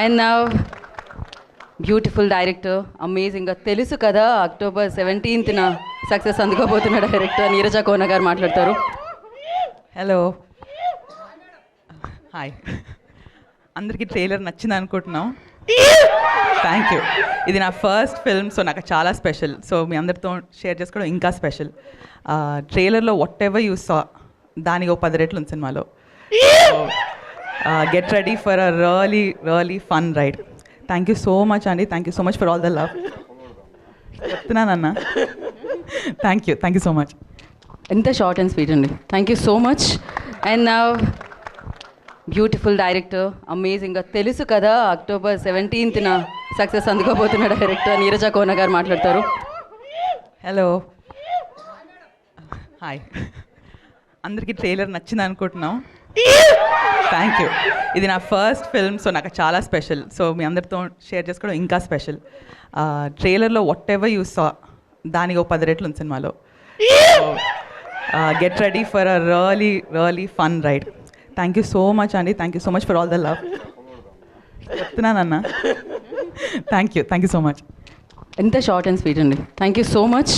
And now beautiful director, అమేజింగ్గా తెలుసు కదా అక్టోబర్ 17న సక్సెస్ అందుకోబోతున్న డైరెక్టర్ నీరజ కోన గారు మాట్లాడతారు. Hello, hi. అందరికీ ట్రైలర్ నచ్చింది అనుకుంటున్నాం. Thank you. ఇది నా ఫస్ట్ ఫిల్మ్, సో నాకు చాలా స్పెషల్. సో మీ అందరితో షేర్ చేసుకోవడం ఇంకా స్పెషల్. ట్రైలర్లో వాట్ ఎవర్ యూ సా దానికి ఒక 10 రెట్లు ఉంది సినిమాలో. Get ready for a really fun ride. Thank you so much అండి. Thank you so much for all the love. చెప్తున్నానన్నా. Thank you so much. ఎంత షార్ట్ అండ్ స్వీట్ అండి. Thank you so much. And now beautiful director, అమేజింగ్గా తెలుసు కదా October 17న success అందుకోబోతున్న director Neeraja Kona garu మాట్లాడతారు. Hello, hi. అందరికీ ట్రైలర్ నచ్చింది అనుకుంటున్నాం. Thank you. ఇది నా ఫస్ట్ ఫిల్మ్, సో నాకు చాలా స్పెషల్. సో మీ అందరితో షేర్ చేసుకోవడం ఇంకా స్పెషల్. ట్రైలర్లో వాట్ ఎవర్ యూ సా దానికి ఒక 10 రెట్లు ఉంది సినిమాలో. Get ready for a really fun ride. Thank you so much అండి. Thank you so much for all the love. చెప్తున్నానన్నా. Thank you so much. ఎంత షార్ట్ అండ్ స్వీట్ అండి. Thank you so much.